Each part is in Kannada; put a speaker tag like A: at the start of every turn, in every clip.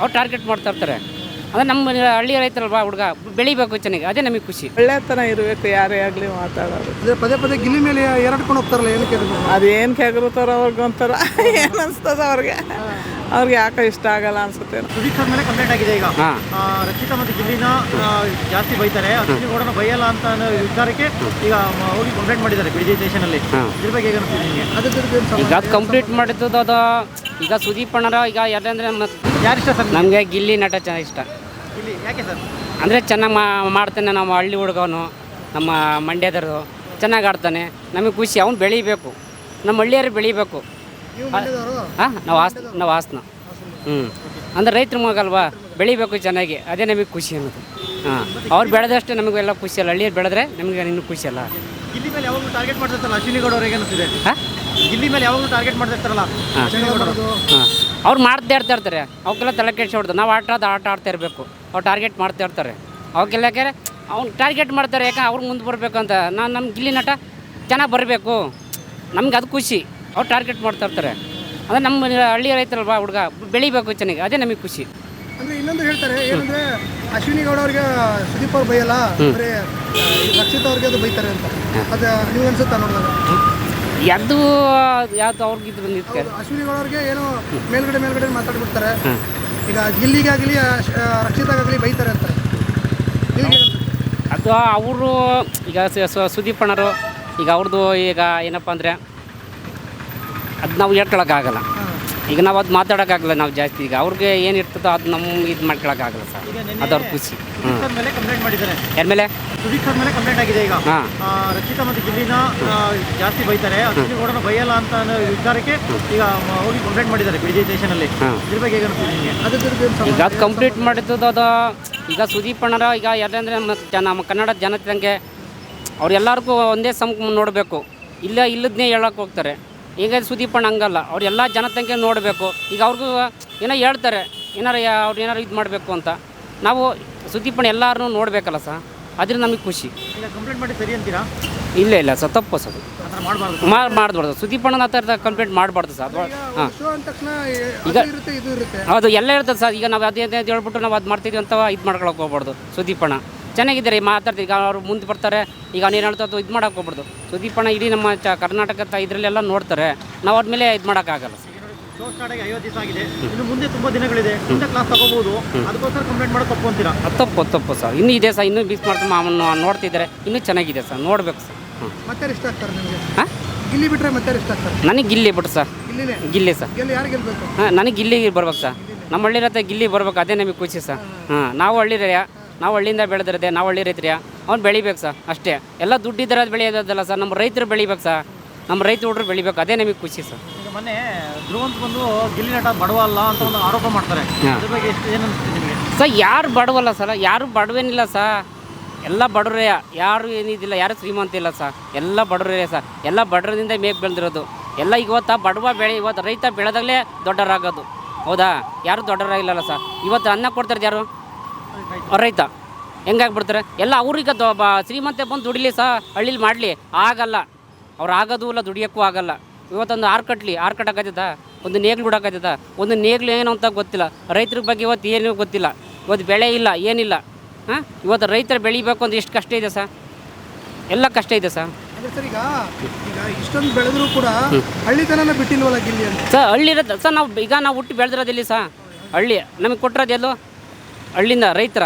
A: ಅವ್ರು ಟಾರ್ಗೆಟ್ ಮಾಡ್ತಾ ಇರ್ತಾರೆ. ಅಂದರೆ ನಮ್ಮ ಹಳ್ಳಿ ರೈತರಲ್ವಾ ಹುಡುಗ ಬೆಳಿಬೇಕು ಚೆನ್ನಾಗಿ, ಅದೇ ನಮಗೆ ಖುಷಿ.
B: ಒಳ್ಳೆತನ ಇರಬೇಕು ಯಾರೇ ಆಗಲಿ ಮಾತಾಡೋದು.
C: ಅದೇ ಪದೇ ಪದೇ ಗಿಲ್ಲಿ ಮೇಲೆ ಎರಡ್ಕೊಂಡು ಹೋಗ್ತಾರಲ್ಲ, ಏನಕ್ಕೆ
B: ಅದೇನು ಕೆಗರುತ್ತಾರೋ ಅವ್ರಿಗೊಂಥರ ಏನು ಅನಿಸ್ತದ ಅವ್ರಿಗೆ ಯಾಕೆ ಇಷ್ಟ ಆಗಲ್ಲ ಅನ್ಸುತ್ತೆ.
C: ಸುದೀಪ್ ಸರ್ ಮೇಲೆ ಕಂಪ್ಲೇಂಟ್ ಆಗಿದೆ ಈಗ. ರಕ್ಷಿತಾ ಮತ್ತು ಗಿಲ್ಲಿನ ಜಾಸ್ತಿ ಬೈತಾರೆ, ಅಶ್ವಿನಿ ಬೈಯಲ್ಲ ಅಂತ ಅನ್ನೋ ವಿಚಾರಕ್ಕೆ ಈಗ ಹೋಗಿ ಕಂಪ್ಲೇಂಟ್ ಮಾಡಿದ್ದಾರೆ ಬಿಡಿಜೆ ಸ್ಟೇಷನಲ್ಲಿ. ಇದ್ರ ಬಗ್ಗೆ ಹೇಗೆ ಅನಿಸ್ತಿದೆ?
A: ಈಗ ಅದು ಕಂಪ್ಲೀಟ್ ಮಾಡಿದ್ದು ಅದು ಈಗ ಸುದೀಪ್ ಅಣ್ಣರ ಈಗ ಯಾರಂದರೆ
C: ಯಾರು ಇಷ್ಟ ಸರ್
A: ನಮಗೆ ಗಿಲ್ಲಿ ನಟ ಚೆನ್ನಾಗಿ ಇಷ್ಟ.
C: ಗಿಲ್ಲಿ ಯಾಕೆ ಸರ್?
A: ಅಂದರೆ ಚೆನ್ನಾಗಿ ಮಾಡ್ತಾನೆ, ನಮ್ಮ ಹಳ್ಳಿ ಹುಡುಗವನು, ನಮ್ಮ ಮಂಡ್ಯದರು ಚೆನ್ನಾಗಿ ಆಡ್ತಾನೆ, ನಮಗೆ ಖುಷಿ. ಅವ್ನು ಬೆಳಿಬೇಕು, ನಮ್ಮ ಹಳ್ಳಿಯರು ಬೆಳಿಬೇಕು. ಹಾಂ, ನಾವು ಹಾಸನ. ಅಂದರೆ ರೈತರ ಮಗಲ್ವಾ, ಬೆಳಿಬೇಕು ಚೆನ್ನಾಗಿ, ಅದೇ ನಮಗೆ ಖುಷಿ ಅನ್ನೋದು. ಹಾಂ, ಅವ್ರು ಬೆಳೆದಷ್ಟೇ ನಮಗೆಲ್ಲ ಖುಷಿ ಅಲ್ಲ, ಹಳ್ಳಿಯರು ಬೆಳೆದ್ರೆ ನಮಗೆ ಇನ್ನೂ ಖುಷಿ ಅಲ್ಲ.
C: ಗಿಲ್ಲಿ ಮೇಲೆ ಯಾವಾಗಲೂ ಟಾರ್ಗೆಟ್ ಮಾಡ್ತಿರ್ತಾರಲ್ಲ ಅಶ್ವಿನಿ ಗೌಡ ಅವ್ರಿಗೆ ಅನಿಸ್ತಿದೆ.
A: ಹಾಂ,
C: ಗಿಲ್ಲಿ ಮೇಲೆ ಯಾವಾಗಲೂ ಟಾರ್ಗೆಟ್ ಮಾಡ್ತಿರ್ತಾರಲ್ಲ ಅಶ್ವಿನಿ ಗೌಡ ಅವರು.
A: ಹಾಂ, ಅವ್ರು ಮಾಡ್ತಾ ಇರ್ತಾರೆ, ಅವಕ್ಕೆಲ್ಲ ತಲೆ ಕೆಡಿಸ್ಬಿಡ್ದು. ನಾವು ಆಟ ಆಡ್ತಾ ಇರಬೇಕು, ಅವ್ರು ಟಾರ್ಗೆಟ್ ಮಾಡ್ತಾ ಇರ್ತಾರೆ. ಅವಕ್ಕೆಲ್ಲ ಯಾಕೆ ಅವ್ನು ಟಾರ್ಗೆಟ್ ಮಾಡ್ತಾರೆ, ಯಾಕೆ ಅವ್ರು ಮುಂದೆ ಬರಬೇಕು ಅಂತ. ನಮ್ಮ ಗಿಲ್ಲಿ ನಟ ಚೆನ್ನಾಗಿ ಬರಬೇಕು, ನಮ್ಗೆ ಅದು ಖುಷಿ. ಅವ್ರು ಟಾರ್ಗೆಟ್ ಮಾಡ್ತಾ ಇರ್ತಾರೆ. ಅಂದರೆ ನಮ್ಮ ಹಳ್ಳಿ ರೈತರಲ್ವಾ ಹುಡುಗ ಬೆಳಿಬೇಕು ಚೆನ್ನಾಗಿ, ಅದೇ ನಮಗೆ ಖುಷಿ.
C: ಅಂದರೆ ಇನ್ನೊಂದು ಹೇಳ್ತಾರೆ ಏನಂದರೆ ಅಶ್ವಿನಿ ಗೌಡ ಅವ್ರಿಗೆ ಸುದೀಪ್ ಅವ್ರು ಬೈಯಲ್ಲ, ಅಂದರೆ ರಕ್ಷಿತ್ ಅವ್ರಿಗೆ ಅದು ಬೈತಾರೆ ಅಂತ. ಅದು ನೀವು ಅನ್ಸುತ್ತಾ ನೋಡಿದಾಗ?
A: ಯಾವುದು ಅವ್ರಿಗಿದ್ದು ಬಂದಿತ್ತು.
C: ಅಶ್ವಿನಿ ಗೌಡ ಅವ್ರಿಗೆ ಏನೋ ಮೇಲ್ಗಡೆ ಮಾತಾಡ್ಬಿಡ್ತಾರೆ. ಈಗ ಗಿಲ್ಲಿಗಾಗಲಿ ರಕ್ಷಿತಾಗಲಿ ಬೈತಾರೆ ಅಂತಾರೆ.
A: ಅದು ಅವರು ಈಗ ಸುದೀಪ್ ಅಣ್ಣರು ಈಗ ಅವ್ರದ್ದು ಈಗ ಏನಪ್ಪ ಅಂದರೆ ಅದು ನಾವು ಹೇಳ್ಕೊಳಕ್ಕಾಗಲ್ಲ. ಈಗ ನಾವು ಅದು ಮಾತಾಡೋಕ್ಕಾಗಲ್ಲ ನಾವು ಜಾಸ್ತಿ. ಈಗ ಅವ್ರಿಗೆ ಏನು ಇರ್ತದೋ ಅದು ನಮ್ಮ ಇದು ಮಾಡ್ಕೊಳಕ್ಕಾಗಲ್ಲ ಸರ್, ಅದು ಅವ್ರ ಖುಷಿ.
C: ಮೇಲೆ ಕಂಪ್ಲೇಂಟ್ ಮಾಡಿದ್ದಾರೆ.
A: ಯಾರ ಮೇಲೆ?
C: ಸುದೀಪ್ ಸರ್ ಮೇಲೆ ಕಂಪ್ಲೇಂಟ್ ಆಗಿದೆ ಈಗ. ರಕ್ಷಿತಾ ಮತ್ತು ಗಿಲ್ಲಿನ ಜಾಸ್ತಿ ಬೈತಾರೆ, ಅಶ್ವಿನಿ ಗೌಡನ ಬೈಯಲ್ಲ ಅಂತ ಅನ್ನೋ ವಿಚಾರಕ್ಕೆ ಈಗ ಹೋಗಿ ಕಂಪ್ಲೇಂಟ್ ಮಾಡಿದ್ದಾರೆ ಬಿಡಿಜೆ ಸ್ಟೇಷನಲ್ಲಿ. ಇದ್ರ ಬಗ್ಗೆ ಹೇಗೆ ಅನಿಸ್ತಿದೆ?
A: ಈಗ ಅದು ಕಂಪ್ಲೀಟ್ ಮಾಡಿದ್ದು ಅದು ಈಗ ಸುದೀಪ್ ಅಣ್ಣರ ಈಗ ಯಾರಂದರೆ ನಮ್ಮ ಕನ್ನಡ ಜನತೆಗೆ ಅವ್ರೆಲ್ಲರಿಗೂ ಒಂದೇ ನೋಡಬೇಕು. ಇಲ್ಲದನ್ನೇ ಹೇಳೋಕೆ ಹೋಗ್ತಾರೆ. ಈಗ ಸುದೀಪ್ ಅಣ್ಣ ಹಂಗಲ್ಲ, ಅವ್ರು ಎಲ್ಲ ಜನತೆಗೆ ನೋಡಬೇಕು. ಈಗ ಅವ್ರಿಗೂ ಏನೋ ಹೇಳ್ತಾರೆ, ಅವ್ರು ಏನಾರು ಇದು ಮಾಡಬೇಕು ಅಂತ. ನಾವು ಸುದೀಪ್ ಅಣ್ಣ ಎಲ್ಲರೂ ನೋಡಬೇಕಲ್ಲ ಸರ್, ಅದ್ರ ನಮಗೆ ಖುಷಿ.
C: ಈಗ ಕಂಪ್ಲೇಂಟ್ ಮಾಡಿ ಸರಿ ಅಂತೀರಾ?
A: ಇಲ್ಲ ಸರ್, ತಪ್ಪು ಸರ್, ಮಾಡಬಾರ್ದು. ಸುದೀಪ್ ಅಣ್ಣನ ಆ ಥರದ ಕಂಪ್ಲೇಂಟ್ ಮಾಡಬಾರ್ದು ಸರ್. ಹಾಂ, ಈಗ ಹೌದು ಎಲ್ಲ ಇರ್ತದೆ ಸರ್. ಈಗ ನಾವು ಅದೇ ಹೇಳ್ಬಿಟ್ಟು ನಾವು ಅದು ಮಾಡ್ತಿದ್ವಿ ಅಂತ ಇದು ಮಾಡ್ಕೊಳಕ್ಕೆ ಹೋಗ್ಬಾರ್ದು. ಸುದೀಪ್ ಅಣ್ಣ ಚೆನ್ನಾಗಿದ್ದಾರೆ, ಮಾತಾಡ್ತೀವಿ. ಈಗ ಅವ್ರು ಮುಂದೆ ಬರ್ತಾರೆ, ಈಗ ಅವ್ನು ಏನು ಹೇಳ್ತಾ ಇದು ಮಾಡೋಕೆ ಹೋಗ್ಬಾರ್ದು. ಸುದೀಪ್ ಅಣ್ಣ ಇಡೀ ನಮ್ಮ ಕರ್ನಾಟಕದ ಇದರಲ್ಲೆಲ್ಲ ನೋಡ್ತಾರೆ, ನಾವು ಅವ್ರ ಮೇಲೆ ಇದು ಮಾಡೋಕ್ಕಾಗಲ್ಲ ಸರ್.
C: ಶೋ ಸ್ಟಾರ್ಟ್ ಆಗಿ 50 ದಿವಸ ಆಗಿದೆ, ಇನ್ನು ಮುಂದೆ ತುಂಬ ದಿನಗಳಿದೆ, ಮುಂದೆ ಕ್ಲಾಸ್ ತಗೋಬಹುದು. ಅದಕ್ಕೋಸ್ಕರ ಕಂಪ್ಲೇಂಟ್ ಮಾಡೋದು ತಪ್ಪು ಅಂತೀರಾ?
A: ತಪ್ಪು ಸರ್. ಇನ್ನೂ ಇದೆ ಸರ್, ಇನ್ನೂ ಬೀಸ್ ಮಾಡ್ಕೊಂಡು ಅವನು ನೋಡ್ತಿದ್ದಾರೆ, ಇನ್ನೂ ಚೆನ್ನಾಗಿದೆ ಸರ್, ನೋಡ್ಬೇಕು ಸರ್.
C: ಮತ್ತೆ ಇಷ್ಟ ಆಗ್ತಾರೆ ನಿಮಗೆ?
A: ಹಾಂ,
C: ಗಿಲ್ಲಿ ಬಿಟ್ಟರೆ ಮತ್ತೆ ಇಷ್ಟ ಆಗ್ತಾರೆ?
A: ನನಗೆ ಗಿಲ್ಲಿ ಬಿಟ್ಟು ಸರ್, ಗಿಲ್ಲಿ ಸರ್.
C: ಯಾರು ಗೆಲ್ಬೇಕು?
A: ಹಾಂ, ನನಗೆ ಗಿಲ್ಲಿ ಬರ್ಬೇಕು ಸರ್. ನಮ್ಮ ಹಳ್ಳಿ ರೈತ ಗಿಲ್ಲಿ ಬರ್ಬೇಕು, ಅದೇ ನಮಗೆ ಖುಷಿ ಸರ್. ಹಾಂ, ನಾವು ಹಳ್ಳಿಯಿಂದ ಬೆಳೆದಿರದೆ, ನಾವು ಹಳ್ಳಿ ರೈತರಿಯ ಅವ್ನು ಬೆಳಿಬೇಕು ಸರ್, ಅಷ್ಟೇ. ಎಲ್ಲ ದುಡ್ಡಿದ್ರೆ ಅದು ಬೆಳೆಯೋದಲ್ಲ ಸರ್, ನಮ್ಮ ರೈತರು ಬೆಳಿಬೇಕು ಸರ್, ನಮ್ಮ ರೈತ ಹುಡ್ರು ಬೆಳಿಬೇಕು, ಅದೇ ನಮಗೆ ಖುಷಿ ಸರ್.
C: ಈಗ ಮೊನ್ನೆ ಧ್ರುವಂತ ಬಂದು ಗಿಲ್ಲಿ ನಟ ಬಡವಲ್ಲ ಅಂತ ಒಂದು ಆರೋಪ ಮಾಡ್ತಾರೆ, ಅದ್ರ ಬಗ್ಗೆ ಏನು ಅನಿಸ್ತಿದೆ ನಿಮಗೆ?
A: ಸರ್, ಯಾರು ಬಡವಲ್ಲ ಸರ್, ಯಾರು ಬಡವೇನಿಲ್ಲ ಸರ್, ಎಲ್ಲ ಬಡವರೇ, ಯಾರು ಏನಿದಿಲ್ಲ, ಯಾರು ಶ್ರೀಮಂತ ಇಲ್ಲ ಸರ್, ಎಲ್ಲ ಬಡವರೇ ಸರ್. ಎಲ್ಲ ಬಡವರಿಂದ ಮೇಗೆ ಬೆಳೆದಿರೋದು ಎಲ್ಲ. ಇವತ್ತು ಬಡವ ಇವತ್ತು ರೈತ ಬೆಳೆದಾಗಲೇ ದೊಡ್ಡವರಾಗೋದು, ಹೌದಾ? ಯಾರು ದೊಡ್ಡವರಾಗಿಲ್ಲಲ್ಲ ಸರ್. ಇವತ್ತು ಅನ್ನ ಕೊಡ್ತಾರೆ ಯಾರು? ರೈತ. ಹೆಂಗಾಗ್ಬಿಡ್ತಾರೆ ಎಲ್ಲ. ಅವ್ರಿಗೆ ಶ್ರೀಮಂತ ಬಂದು ದುಡಿಲಿ ಸಹ ಹಳ್ಳಿಲಿ ಮಾಡಲಿ, ಆಗಲ್ಲ. ಅವ್ರು ಆಗೋದು ಇಲ್ಲ, ದುಡಿಯೋಕ್ಕೂ ಆಗಲ್ಲ. ಇವತ್ತೊಂದು ಆರು ಕಟ್ಟಕ್ಕಾಗ್ತದ, ಒಂದು ನೇಗ್ಲು ಬಿಡೋಕ್ಕಾಗ್ತದ, ಒಂದು ನೇಗ್ಲು ಏನು ಅಂತ ಗೊತ್ತಿಲ್ಲ. ರೈತರ ಬಗ್ಗೆ ಇವತ್ತು ಏನೂ ಗೊತ್ತಿಲ್ಲ. ಇವತ್ತು ಬೆಳೆ ಇಲ್ಲ, ಏನಿಲ್ಲ. ಹಾಂ, ಇವತ್ತು ರೈತರು ಬೆಳಿಬೇಕು ಅಂದ್ರೆ ಎಷ್ಟು ಕಷ್ಟ ಇದೆ ಸರ್, ಎಲ್ಲ ಕಷ್ಟ ಇದೆ ಸರ್.
C: ಸರ್, ಈಗ ಇಷ್ಟೊಂದು ಬೆಳೆದರೂ ಕೂಡ ಹಳ್ಳಿತನ ಬಿಟ್ಟಿಲ್ವಲ್ಲ ಗಿಲ್ಲಿ ಅಂತ
A: ಸರ್. ಹಳ್ಳಿ ಇರುತ್ತೆ ಸರ್, ನಾವು ಹುಟ್ಟಿ ಬೆಳೆದಿರೋದಿಲ್ಲ ಸರ್. ಹಳ್ಳಿ ನಮಗೆ ಕೊಟ್ಟಿರೋದೆಲ್ಲೋ ಹಳ್ಳಿಯಿಂದ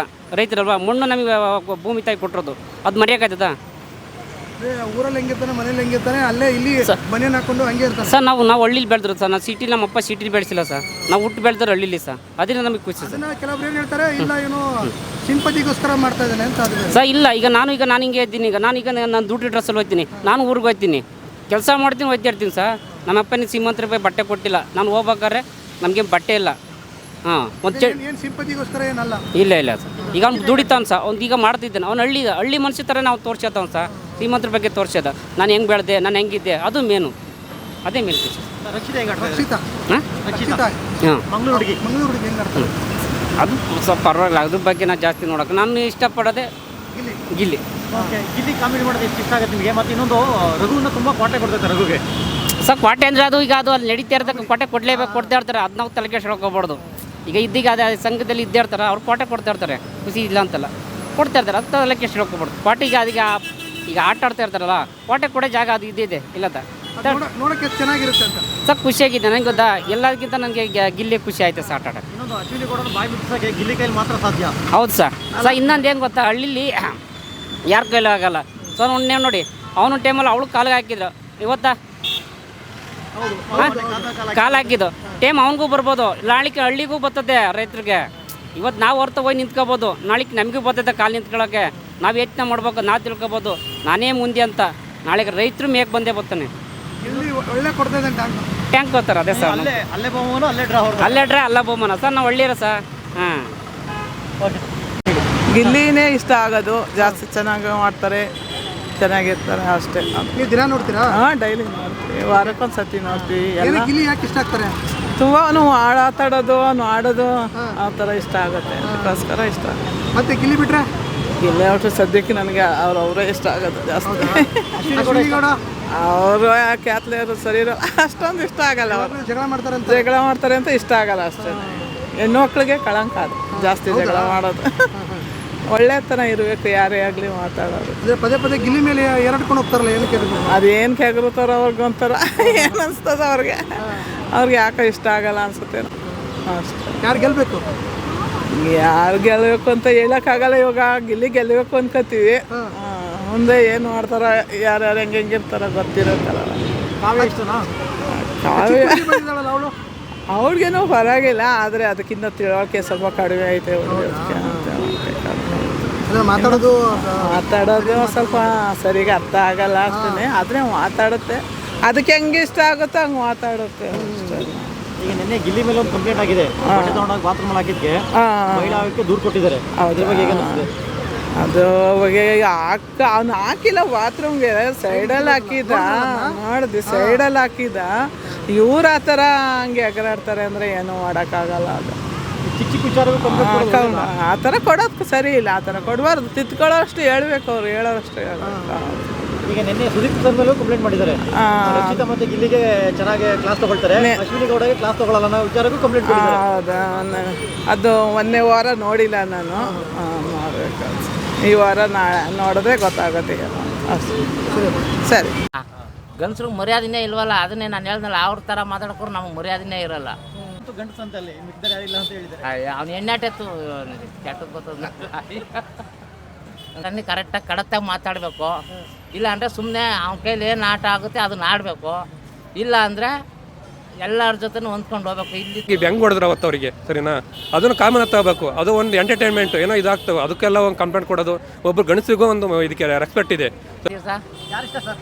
A: ರೈತರಲ್ವಾ, ಮಣ್ಣು ನಮಗೆ ಭೂಮಿ ತಾಯಿ ಕೊಟ್ಟಿರೋದು, ಅದು ಮರೆಯೋಕ್ಕಾಗ್ತದ?
C: ಊರಲ್ಲಿ ಹೆಂಗಿರ್ತಾನೆ, ಮನೇಲಿ ಹೆಂಗಿರ್ತಾನೆ, ಅಲ್ಲೇ ಇಲ್ಲಿ ಮನೇನ ಹಾಕೊಂಡು ಹಂಗೆ ಇರ್ತಾನೆ
A: ಸರ್. ನಾವು ಹಳ್ಳಿಲಿ ಬೆಳೆದ್ರು ಸರ್. ನಾವು ಸಿಟಿಲಿ, ನಮ್ಮಪ್ಪ ಸಿಟಿಲಿ ಬೆಳೆಸಿಲ್ಲ ಸರ್, ನಾವು ಹುಟ್ಟು ಬೆಳೆದ್ರೆ ಹಳ್ಳಿಲಿ ಸರ್, ಅದರಿಂದ ನಮಗೆ ಖುಷಿ ಸರ್.
C: ಕೆಲವ್ರು ಏನು ಹೇಳ್ತಾರೆ, ಇಲ್ಲ ಏನೋ ಸಿಂಪತಿಗೋಸ್ಕರ ಮಾಡ್ತಾ ಇದ್ದಾನೆ ಅಂತ
A: ಸರ್. ಇಲ್ಲ, ಈಗ ನಾನು ಹಿಂಗೆ ಇದ್ದೀನಿ. ನಾನು ದುಡ್ಡು ಡ್ರೆಸ್ಸಲ್ಲಿ ಹೋಗ್ತೀನಿ, ನಾನು ಊರಿಗೆ ಹೋಗ್ತೀನಿ, ಕೆಲಸ ಮಾಡ್ತೀನಿ, ಹೋಗ್ತಾ ಇರ್ತೀನಿ ಸರ್. ನಮ್ಮ ಅಪ್ಪನಿಗೆ ₹50 ಬಟ್ಟೆ ಕೊಟ್ಟಿಲ್ಲ, ನಾನು ಹೋಗ್ಬೇಕಾದ್ರೆ ನಮಗೆ ಬಟ್ಟೆ ಇಲ್ಲ. ಹಾಂ, ಒಂದು
C: ಸಿಂಪತಿಗೋಸ್ಕರ ಏನಲ್ಲ.
A: ಇಲ್ಲ ಸರ್. ಈಗ ಅವ್ನು ದುಡಿತಾನೆ ಸರ್, ಅವ್ನು ಈಗ ಮಾಡ್ತಿದ್ದಾನೆ. ಅವ್ನು ಹಳ್ಳಿ ಮನುಷ್ಯ ಥರ ನಾವು ತೋರಿಸ್ತಾವ್ನು ಸರ್. ಶ್ರೀಮಂತರ ಬಗ್ಗೆ ತೋರಿಸ್ಯದ, ನಾನು ಹೆಂಗೆ ಬೆಳೆದೆ, ನಾನು ಹೆಂಗಿದ್ದೆ, ಅದು ಮೇನು, ಅದೇ ಮೇನು ಖುಷಿ. ಅದು ಸ್ವಲ್ಪ ಪರವಾಗಿಲ್ಲ, ಅದ್ರ ಬಗ್ಗೆ ನಾನು ಜಾಸ್ತಿ ನೋಡೋಕೆ ನಾನು ಇಷ್ಟಪಡೋದೆ ಗಿಲ್ಲಿ.
C: ಗಿಲ್ಲಿ ಕಾಮಿಡಿ ಮಾಡೋದು ಇಷ್ಟ ಆಗುತ್ತೆ ನಿಮಗೆ? ಮತ್ತು ಇನ್ನೊಂದು ರಘುವಿನ ತುಂಬ ಕೋಟೆ ಕೊಡ್ತೈತೆ ರಘುಗೆ
A: ಸರ್. ಕೋಟೆ ಅಂದರೆ ಅದು ಈಗ ಅದು ಅಲ್ಲಿ ನಡೀತಾ ಇರೋದಕ್ಕೆ ಕೋಟೆ ಕೊಡಲೇಬೇಕು, ಕೊಡ್ತಾ ಇರ್ತಾರೆ, ಅದು ನಾವು ತಲೆ ಕೆಡ್ಸ್ಕೊಳಕ್ಕೆ ಹೋಗ್ಬಾರ್ದು. ಈಗ ಇದ್ದೀಗ ಅದೇ ಸಂಘದಲ್ಲಿ ಇದ್ದೇ ಇರ್ತಾರೆ, ಅವ್ರು ಕೋಟೆ ಕೊಡ್ತಾ ಇರ್ತಾರೆ, ಖುಷಿ ಇಲ್ಲ ಅಂತಲ್ಲ ಕೊಡ್ತಾ ಇರ್ತಾರೆ, ಅದೆಲ್ಲ ಎಷ್ಟು ರೊಕ್ಕ ಕೊಡ್ತಾರೆ ಕೋಟೆಗೆ. ಅದೀಗ ಈಗ ಆಟ ಆಡ್ತಾ ಇರ್ತಾರಲ್ಲ, ಕೋಟೆ ಕೊಡೋ ಜಾಗ ಅದು ಇದ್ದಿದೆ ಇಲ್ಲದ
C: ನೋಡಕ್ಕೆ ಚೆನ್ನಾಗಿರುತ್ತೆ ಅಂತ
A: ಸರ್ ಖುಷಿಯಾಗಿದೆ ನನಗೆ. ಗೊತ್ತಾ ಎಲ್ಲದಕ್ಕಿಂತ ನನಗೆ ಗಿಲ್ಲಿ ಖುಷಿ ಆಯ್ತು ಸರ್ ಆಟ ಆಡೋಕ್ಕೆ.
C: ಇನ್ನೊಂದು ಅಶ್ವಿನಿ ಗೌಡ ಬಾಯಿ ಬಿಡಿಸೋಕೆ ಗಿಲ್ಲಿ ಕೈಲಿ ಮಾತ್ರ ಸಾಧ್ಯ.
A: ಹೌದು ಸರ್. ಇನ್ನೊಂದು ಏನು ಗೊತ್ತಾ, ಹಳ್ಳಿಲಿ ಯಾರ ಕೈಲಿ ಆಗಲ್ಲ. ಸೊ ಅವ್ನು ನೋಡಿ, ಅವನು ಟೈಮಲ್ಲಿ ಅವಳು ಕಾಲಿಗೆ ಹಾಕಿದ್ರು, ಇವತ್ತಾ ಕಾಲು ಹಾಕಿದ್ದು ಟೈಮ್ ಅವನಿಗೂ ಬರ್ಬೋದು, ನಾಳಿಗೆ ಹಳ್ಳಿಗೂ ಬರ್ತದೆ ರೈತರಿಗೆ. ಇವತ್ತು ನಾವು ಹೊರತು ಹೋಗಿ ನಿಂತ್ಕೋಬೋದು, ನಾಳೆಗೆ ನಮಗೂ ಬರ್ತದೆ ಕಾಲು ನಿಂತ್ಕೊಳ್ಳೋಕ್ಕೆ. ನಾವು ಯೋಚನೆ ಮಾಡ್ಬೇಕು, ನಾವು ತಿಳ್ಕೊಬೋದು ನಾನೇ ಮುಂದೆ ಅಂತ. ನಾಳೆಗೆ ರೈತರು ಮೇಕ್ ಬಂದೇ ಬರ್ತಾನೆ,
C: ಒಳ್ಳೆ ಕೊಡ್ತದೆ
A: ಟ್ಯಾಂಕ್ ಬರ್ತಾರೆ. ಅದೇ ಸರ್,
C: ಅಲ್ಲೇ ಬಹುಮಾನ
A: ಅಲ್ಲೇ ಡ್ರಾ ಅಲ್ಲ ಬಹುಮಾನ ಸರ್. ನಾವು ಒಳ್ಳೆಯರ ಸರ್. ಹಾಂ,
B: ಗಿಲ್ಲಿನೇ ಇಷ್ಟ ಆಗೋದು, ಜಾಸ್ತಿ ಚೆನ್ನಾಗಿ ಮಾಡ್ತಾರೆ, ಚೆನ್ನಾಗಿರ್ತಾರೆ ಅಷ್ಟೇ.
C: ನೀವು ದಿನ ನೋಡ್ತೀರಾ?
B: ಹಾಂ, ಡೈಲಿ ನೋಡ್ತೀವಿ, ವಾರಕ್ಕೊಂದು ಸತಿ ನೋಡ್ತೀವಿ. ಎಲ್ಲ
C: ಗಿಲ್ಲಿ ಯಾಕೆ ಇಷ್ಟ ಆಗ್ತಾರೆ?
B: ತುಂಬ ಆಟಾಡೋದು, ಆಡೋದು ಆ ಥರ ಇಷ್ಟ ಆಗುತ್ತೆ, ಅದಕ್ಕೋಸ್ಕರ ಇಷ್ಟ.
C: ಮತ್ತೆ ಗಿಲ್ಲಿ ಬಿಟ್ರೆ
B: ಗಿಲ್ಲಿ ಅವ್ರು ಸದ್ಯಕ್ಕೆ ನನಗೆ ಅವರೇ ಇಷ್ಟ ಆಗೋದು ಜಾಸ್ತಿ. ಅವರು ಕ್ಯಾತ್ಲೆಯರು ಸರಿ ಇರೋ ಅಷ್ಟೊಂದು ಇಷ್ಟ ಆಗಲ್ಲ. ಅವರು ಜಗಳ ಮಾಡ್ತಾರೆ ಅಂತ ಇಷ್ಟ ಆಗಲ್ಲ ಅಷ್ಟೇ. ಹೆಣ್ಣು ಮಕ್ಳಿಗೆ ಕಳಂಕ ಅದು ಜಾಸ್ತಿ ಜಗಳ ಮಾಡೋದು. ಒಳ್ಳೆತನ ಇರಬೇಕು, ಯಾರೇ ಆಗಲಿ ಮಾತಾಡೋದು.
C: ಪದೇ ಪದೇ ಗಿಲ್ಲಿ ಮೇಲೆ ಎರಡ್ಕೊಂಡು ಹೋಗ್ತಾರಲ್ಲ, ಏನಕ್ಕೆ?
B: ಅದೇನು ಕೆಗರುತ್ತಾರ ಅವ್ರಿಗೊಂಥರ ಏನು ಅನಿಸ್ತದ ಅವ್ರಿಗೆ ಯಾಕೆ ಇಷ್ಟ ಆಗಲ್ಲ ಅನ್ಸುತ್ತೆ ಅಷ್ಟೇ.
C: ಯಾರು ಗೆಲ್ಬೇಕು?
B: ಯಾರು ಗೆಲ್ಲಬೇಕು ಅಂತ ಹೇಳೋಕ್ಕಾಗಲ್ಲ. ಇವಾಗ ಗಿಲ್ಲಿ ಗೆಲ್ಲಬೇಕು ಅನ್ಕೋತೀವಿ, ಮುಂದೆ ಏನು ಮಾಡ್ತಾರ, ಯಾರ್ಯಾರು ಹೆಂಗಿರ್ತಾರ ಗೊತ್ತಿರುತ್ತಲ್ಲ.
C: ಕಾವ್ಯ ಇಷ್ಟನಾ?
B: ಅವ್ರಿಗೇನೂ ಪರವಾಗಿಲ್ಲ, ಆದರೆ ಅದಕ್ಕಿಂತ ತಿಳುವಳಿಕೆ ಸ್ವಲ್ಪ ಕಡಿಮೆ ಐತೆ.
C: ಮಾತಾಡೋದು
B: ಸ್ವಲ್ಪ ಸರಿಗೆ ಅರ್ಥ ಆಗಲ್ಲ ಅಷ್ಟೇ, ಆದರೆ ಮಾತಾಡುತ್ತೆ. ಅದಕ್ಕೆ ಹೆಂಗೆ ಇಷ್ಟ ಆಗುತ್ತೋ ಹಂಗೆ ಮಾತಾಡುತ್ತೆ ಅಷ್ಟೇ.
C: ಈಗ ನಿನ್ನೆ ಗಿಲ್ಲಿ ಮೇಲೆ ಒಂದು ಕಂಪ್ಲೇಂಟ್ ಆಗಿದೆ, ಬಾತ್ರೂಮ್ ಹಾಕಿದ್ಕೆ ಮಹಿಳಾ ಆಯೋಗಕ್ಕೆ ದೂರು ಕೊಟ್ಟಿದ್ದಾರೆ. ಅದ್ರ ಬಗ್ಗೆ
B: ಅದು ಬಗ್ಗೆ ಅವ್ನು ಹಾಕಿಲ್ಲ ಬಾತ್ರೂಮ್ಗೆ, ಸೈಡಲ್ಲಿ ಹಾಕಿದ್ದ ನೋಡಿದ್ವಿ, ಸೈಡಲ್ಲಿ ಹಾಕಿದ್ದ. ಇವ್ರು ಆ ಥರ ಹಂಗೆ ಎಗರಾಡ್ತಾರೆ ಅಂದರೆ ಏನೂ ಮಾಡೋಕ್ಕಾಗಲ್ಲ. ಅದು
C: ಚಿಕ್ಕ ಚಿಕ್ಕ ವಿಚಾರ
B: ಆ ಥರ ಕೊಡೋದು ಸರಿ ಇಲ್ಲ, ಆ ಥರ ಕೊಡಬಾರ್ದು. ತಿತ್ಕೊಳ್ಳೋ ಅಷ್ಟು ಹೇಳ್ಬೇಕು, ಅವ್ರು ಹೇಳೋಷ್ಟು ಹೇಳ್ಬೇಕು.
C: ಈಗ ನಿನ್ನೆ ಸುದೀಪ್ ಸರ್ ಮೇಲೂ ಕಂಪ್ಲೇಂಟ್ ಮಾಡಿದ್ದಾರೆ, ರಕ್ಷಿತಾ ಮತ್ತೆ ಗಿಲ್ಲಿಗೆ ಚೆನ್ನಾಗಿ ಕ್ಲಾಸ್ ತಗೊಳ್ತಾರೆ, ಅಶ್ವಿನಿ ಗೌಡಗೆ ಕ್ಲಾಸ್ ತಗೊಳ್ಳಲ್ಲ ಅನ್ನೋ ವಿಚಾರಕ್ಕೂ ಕಂಪ್ಲೇಂಟ್ ಮಾಡಿದ್ದಾರೆ.
B: ಹೌದಾ, ಅದು ಒಂದೇ ವಾರ ನೋಡಿಲ್ಲ ನಾನು, ನೋಡ್ಬೇಕು. ಈ ವಾರ ನೋಡಿದ್ರೆ ಗೊತ್ತಾಗುತ್ತೆ ಅಷ್ಟು. ಸರಿ.
D: ಗಂಡಸ್ರಿಗೆ ಮರ್ಯಾದೆನೇ ಇಲ್ವಲ್ಲ, ಅದನ್ನೇ ನಾನು ಹೇಳ್ದಲ್ಲ, ಅವ್ರ ಥರ ಮಾತಾಡೋಕ್ರು ನಮ್ಗೆ ಮರ್ಯಾದೆನೇ ಇರೋಲ್ಲ.
C: ಗಂಡಸ ಅಂತಲ್ಲಿ ಮಿಕ್ಕಿದ್ದಾರೆ ಯಾರಿಲ್ಲ ಅಂತ ಹೇಳಿದ್ದಾರೆ.
D: ಅವ್ನು ಎಣ್ಣಾಟೆತ್ತು ಕೆಟ್ಟದ್ದು ಗೊತ್ತದ. ನನಗೆ ಕರೆಕ್ಟಾಗಿ ಕಡತ್ತಾಗಿ ಮಾತಾಡಬೇಕು, ಇಲ್ಲ ಅಂದರೆ ಸುಮ್ಮನೆ ಅವನ ಕೈಲಿ ಏನು ಆಟ ಆಗುತ್ತೆ ಅದನ್ನ ಆಡಬೇಕು, ಇಲ್ಲ ಅಂದರೆ ಎಲ್ಲರ ಜೊತೆ ಹೊಂದ್ಕೊಂಡು ಹೋಗ್ಬೇಕು. ಇಲ್ಲಿ
E: ಹೆಂಗೆ ಹೊಡೆದ್ರೆ ಅವತ್ತು ಅವರಿಗೆ ಸರಿನಾ, ಅದನ್ನು ಕಾಮನ್ ತಗೋಬೇಕು. ಅದು ಒಂದು ಎಂಟರ್ಟೈನ್ಮೆಂಟ್ ಏನೋ ಇದಾಗ್ತವೆ, ಅದಕ್ಕೆಲ್ಲ ಒಂದು ಕಂಪ್ಲೇಂಟ್ ಕೊಡೋದು. ಒಬ್ಬರು ಗಂಡಸಿಗೂ ಒಂದು ಇದಕ್ಕೆ ರೆಸ್ಪೆಕ್ಟ್ ಇದೆ.
D: ಸರ್
C: ಯಾರಿಷ್ಟ ಸರ್?